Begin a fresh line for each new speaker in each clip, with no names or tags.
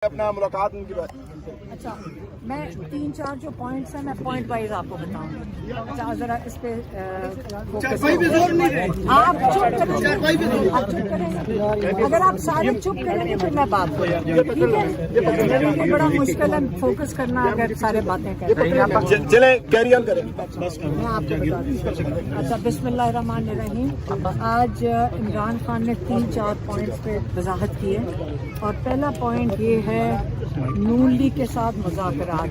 अपना मुलाकात उनकी बात।
अच्छा, मैं 3-4 जो पॉइंट्स हैं मैं पॉइंट वाइज आपको बताऊंगी। अच्छा, जरा इस पे आप चुप करेंगे। अगर आप सारे चुप करेंगे फिर मैं बात करूँगी, ठीक है? ये बड़ा मुश्किल है फोकस करना अगर सारे बातें करें।
चले कैरी ऑन करें।
मैं आपको बता दूँ। अच्छा, बिस्मिल्लाहिर्रहमानिर्रहीम। आज इमरान खान ने 3-4 पॉइंट्स पे वजाहत की है और पहला पॉइंट ये है नून लीग के साथ मुज़ाकरात।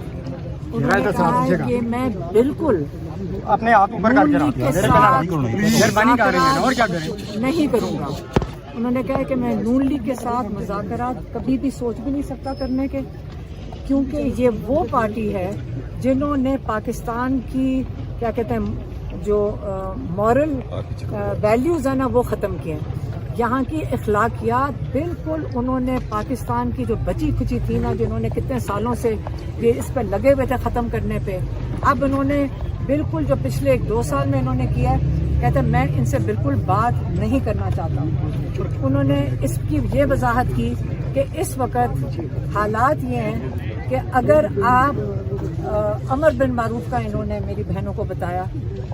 उन्होंने कहा है कि मैं बिल्कुल
अपने आप ऊपर
नून लीग के साथ मुज़ाकरात नहीं करूँगा। उन्होंने कहा कि मैं नून लीग के साथ मुज़ाकरात कभी भी सोच भी नहीं सकता करने के, क्योंकि ये वो पार्टी है जिन्होंने पाकिस्तान की क्या कहते हैं जो मॉरल वैल्यूज़ है ना वो ख़त्म किए हैं। यहाँ की अखलाकियात बिल्कुल उन्होंने पाकिस्तान की जो बची खुची थी ना, जिन्होंने कितने सालों से ये इस पर लगे हुए थे ख़त्म करने पे, अब उन्होंने बिल्कुल जो पिछले 1-2 साल में इन्होंने किया है, कहते हैं मैं इनसे बिल्कुल बात नहीं करना चाहता। उन्होंने इसकी ये वजाहत की कि इस वक्त हालात ये हैं कि अगर आप अमर बिन मारूफ का इन्होंने मेरी बहनों को बताया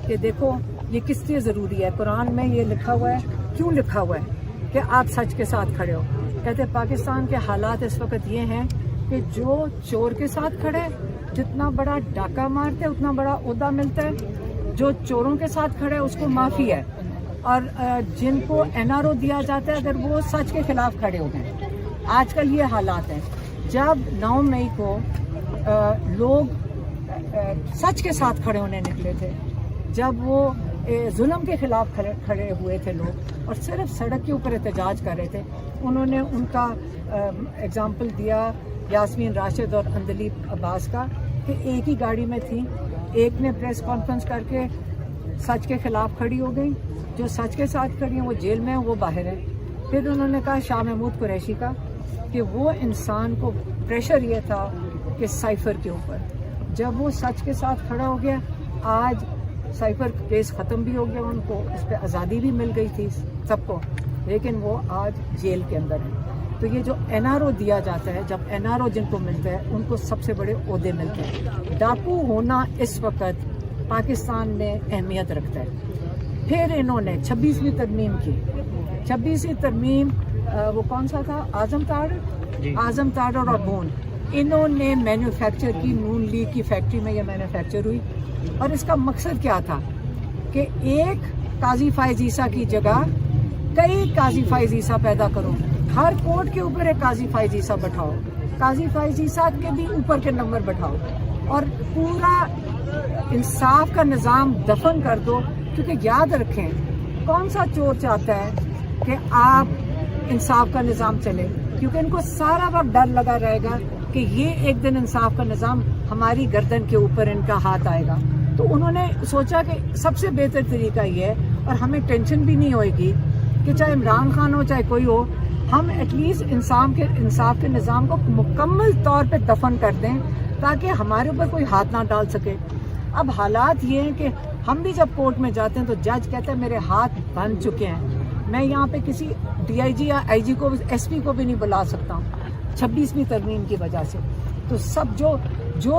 कि देखो ये किस लिए ज़रूरी है, कुरान में ये लिखा हुआ है, क्यों लिखा हुआ है कि आप सच के साथ खड़े हो। कहते पाकिस्तान के हालात इस वक्त ये हैं कि जो चोर के साथ खड़े जितना बड़ा डाका मारते उतना बड़ा ओहदा मिलता है, जो चोरों के साथ खड़े उसको माफ़ी है, और जिनको NRO दिया जाता है अगर वो सच के खिलाफ खड़े हो गए। आजकल ये हालात हैं। जब 9 मई को लोग सच के साथ खड़े होने निकले थे, जब वो जुल्म के खिलाफ खड़े हुए थे लोग और सिर्फ सड़क के ऊपर एहतजाज कर रहे थे, उन्होंने उनका एग्जाम्पल दिया यास्मीन राशिद और अंदलीब अब्बास का कि एक ही गाड़ी में थी, एक ने प्रेस कॉन्फ्रेंस करके सच के खिलाफ खड़ी हो गई, जो सच के साथ खड़ी हैं वो जेल में हैं, वो बाहर है। फिर उन्होंने कहा शाह महमूद कुरैशी का कि वो इंसान को प्रेशर ये था कि साइफर के ऊपर, जब वो सच के साथ खड़ा हो गया, आज साइफर केस ख़त्म भी हो गया, उनको इस पर आज़ादी भी मिल गई थी सबको, लेकिन वो आज जेल के अंदर है। तो ये जो NRO दिया जाता है, जब NRO जिनको मिलता है उनको सबसे बड़े ओहदे मिलते हैं। डाकू होना इस वक्त पाकिस्तान में अहमियत रखता है। फिर इन्होंने 26वीं तरमीम की, 26वीं तरमीम वो कौन सा था, आज़म ताड़ और बून, इन्होंने मैन्युफैक्चर की, नून लीग की फैक्ट्री में ये मैन्युफैक्चर हुई। और इसका मकसद क्या था कि एक काजी फायज ईसा की जगह कई काजी फायज ईसा पैदा करो, हर कोर्ट के ऊपर एक काजी फायज ईसा बैठाओ, काजी फायज ईसा के भी ऊपर के नंबर बैठाओ और पूरा इंसाफ का निज़ाम दफन कर दो। क्योंकि याद रखें, कौन सा चोर चाहता है कि आप इंसाफ का निज़ाम चले, क्योंकि इनको सारा वक्त डर लगा रहेगा कि ये एक दिन इंसाफ का निज़ाम हमारी गर्दन के ऊपर इनका हाथ आएगा। तो उन्होंने सोचा कि सबसे बेहतर तरीका ये है, और हमें टेंशन भी नहीं होएगी कि चाहे इमरान खान हो चाहे कोई हो, हम एटलीस्ट इंसाफ के निज़ाम को मुकम्मल तौर पे दफन कर दें ताकि हमारे ऊपर कोई हाथ ना डाल सके। अब हालात ये हैं कि हम भी जब कोर्ट में जाते हैं तो जज कहते हैं मेरे हाथ बन चुके हैं, मैं यहाँ पे किसी DIG या IG को, SP को भी नहीं बुला सकता 26वीं तरमीम की वजह से। तो सब जो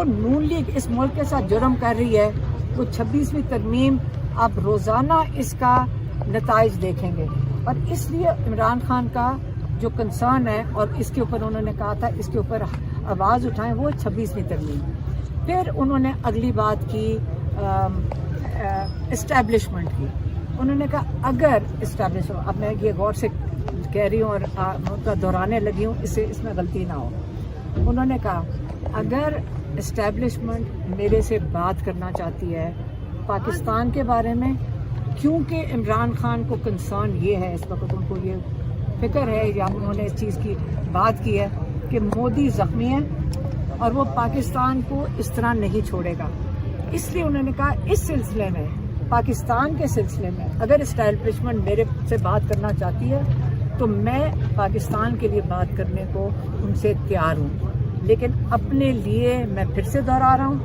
नून लीग इस मुल्क के साथ जुर्म कर रही है, वो 26वीं तरमीम अब रोज़ाना इसका नताइज देखेंगे। और इसलिए इमरान खान का जो कंसर्न है और इसके ऊपर उन्होंने कहा था इसके ऊपर आवाज़ उठाएं, वो 26वीं तरमीम। फिर उन्होंने अगली बात की इस्टेब्लिशमेंट की। उन्होंने कहा अगर इस्टेब्लिशमेंट, अब मैं ये गौर से कह रही हूँ और उनका दोहराने लगी हूँ, इसमें गलती ना हो। उन्होंने कहा अगर इस्टेब्लिशमेंट मेरे से बात करना चाहती है पाकिस्तान के बारे में, क्योंकि इमरान खान को कंसर्न ये है, इस वक्त उनको ये फिक्र है या उन्होंने इस चीज़ की बात की है कि मोदी ज़ख्मी है और वो पाकिस्तान को इस तरह नहीं छोड़ेगा, इसलिए उन्होंने कहा इस सिलसिले में, पाकिस्तान के सिलसिले में अगर इस्टेब्लिशमेंट मेरे से बात करना चाहती है तो मैं पाकिस्तान के लिए बात करने को उनसे तैयार हूँ। लेकिन अपने लिए मैं फिर से दोहरा रहा हूँ,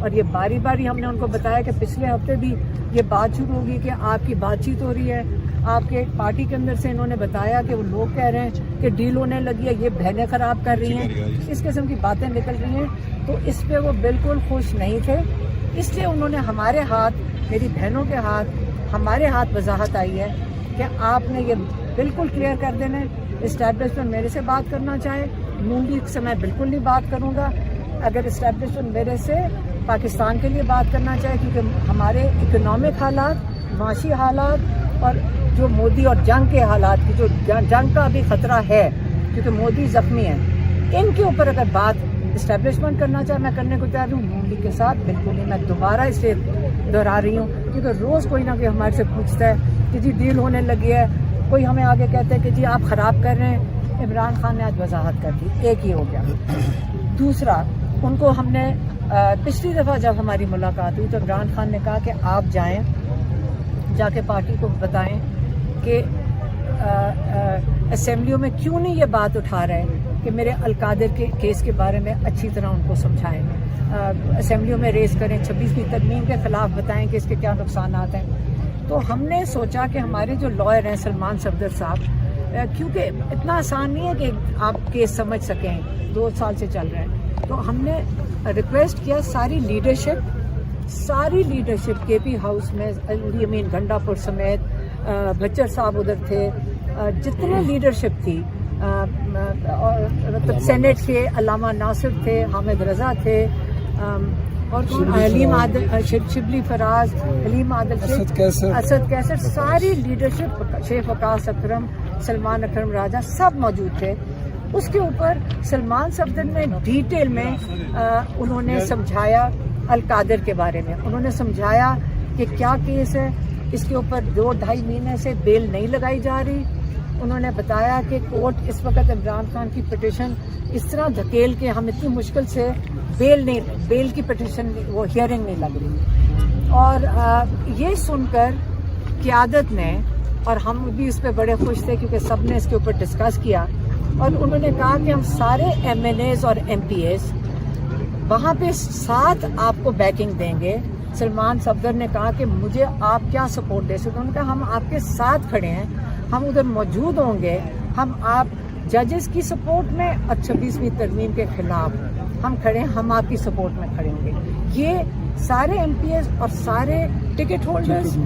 और ये बारी बारी हमने उनको बताया कि पिछले हफ्ते भी ये बात शुरू होगी कि आपकी बातचीत हो रही है, آپ کے پارٹی کے اندر سے انہوں نے بتایا کہ وہ لوگ کہہ رہے ہیں کہ ڈیل ہونے لگی ہے، یہ بہنیں خراب کر رہی ہیں، اس قسم کی باتیں نکل رہی ہیں، تو اس پہ وہ بالکل خوش نہیں تھے. اس لیے انہوں نے ہمارے ہاتھ، میری بہنوں کے ہاتھ، ہمارے ہاتھ وضاحت آئی ہے کہ آپ نے یہ بالکل کلیئر کر دینا ہے. اسٹیبلشمنٹ میرے سے بات کرنا چاہے، نون لیگ سے میں بالکل نہیں بات کروں گا. اگر اسٹیبلشمنٹ میرے سے پاکستان کے لیے بات کرنا چاہے، کیونکہ ہمارے اکنامک حالات، معاشی حالات اور جو مودی اور جنگ کے حالات کی، جو جنگ کا ابھی خطرہ ہے کیونکہ مودی زخمی ہیں، ان کے اوپر اگر بات اسٹیبلشمنٹ کرنا چاہے میں کرنے کو تیار ہوں. نون لیگ کے ساتھ بالکل نہیں. میں دوبارہ اسے دہرا رہی ہوں کیونکہ روز کوئی نہ کوئی ہمارے سے پوچھتا ہے کہ جی ڈیل ہونے لگی ہے، کوئی ہمیں آگے کہتا ہے کہ جی آپ خراب کر رہے ہیں. عمران خان نے آج وضاحت کر دی. ایک ہی ہو گیا. دوسرا، ان کو ہم نے پچھلی دفعہ جب ہماری ملاقات ہوئی تو عمران خان نے کہا کہ آپ جائیں، جا کے پارٹی کو بتائیں کہ اسمبلیوں میں کیوں نہیں یہ بات اٹھا رہے کہ میرے القادر کے کیس کے بارے میں اچھی طرح ان کو سمجھائیں، اسمبلیوں میں ریز کریں، 26ویں ترمیم کے خلاف بتائیں کہ اس کے کیا نقصانات ہیں. تو ہم نے سوچا کہ ہمارے جو لائر ہیں سلمان صفدر صاحب، کیونکہ اتنا آسان نہیں ہے کہ آپ کیس سمجھ سکیں، 2 سال سے چل رہے ہیں، تو ہم نے ریکویسٹ کیا ساری لیڈرشپ کے پی ہاؤس میں، علی امین گھنڈا پور سمیت، بچر صاحب ادھر تھے، جتنے لیڈرشپ تھی، مطلب سینٹ کے علامہ ناصر تھے، حامد رضا تھے، اور حلیم عادل، شبلی فراز، حلیم عادل شیخ، اسد کیسر، ساری لیڈرشپ، شیخ وقاص اکرم، سلمان اکرم راجہ، سب موجود تھے. اس کے اوپر سلمان صفدر نے ڈیٹیل میں انہوں نے سمجھایا القادر کے بارے میں. انہوں نے سمجھایا کہ کیا کیس ہے، اس کے اوپر 2-2.5 مہینے سے بیل نہیں لگائی جا رہی. انہوں نے بتایا کہ کورٹ اس وقت عمران خان کی پٹیشن اس طرح دھکیل کے ہم اتنی مشکل سے بیل کی پٹیشن وہ ہیئرنگ نہیں لگ رہی. اور یہ سن کر قیادت نے، اور ہم بھی اس پہ بڑے خوش تھے کیونکہ سب نے اس کے اوپر ڈسکس کیا، اور انہوں نے کہا کہ ہم سارے ایم این ایز اور ایم پی ایز وہاں پہ ساتھ آپ کو بیکنگ دیں گے. سلمان صفدر نے کہا کہ مجھے آپ کیا سپورٹ دے سکتے. انہوں نے کہا ہم آپ کے ساتھ کھڑے ہیں، ہم ادھر موجود ہوں گے، ہم آپ ججز کی سپورٹ میں اور 26ویں ترمیم کے خلاف ہم کھڑے ہیں، ہم آپ کی سپورٹ میں کھڑے ہوں گے. یہ سارے ایم پی ایز اور سارے ٹکٹ ہولڈرز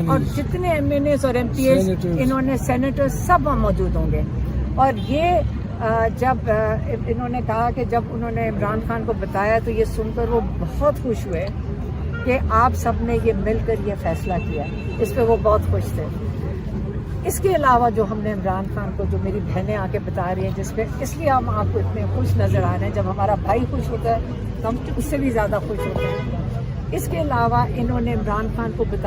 اور جتنے ایم این ایز اور ایم پی ایز، انہوں نے سینیٹر، سب وہاں موجود ہوں گے. اور یہ جب انہوں نے کہا کہ جب انہوں نے عمران خان کو بتایا تو یہ سن کر وہ بہت خوش ہوئے کہ آپ سب نے یہ مل کر یہ فیصلہ کیا. اس پہ وہ بہت خوش تھے. اس کے علاوہ جو ہم نے عمران خان کو، جو میری بہنیں آ کے بتا رہی ہیں جس پہ، اس لیے ہم آپ کو اتنے خوش نظر آ رہے ہیں. جب ہمارا بھائی خوش ہوتا ہے تو ہم اس سے بھی زیادہ خوش ہوتے ہیں. اس کے علاوہ انہوں نے عمران خان کو بتا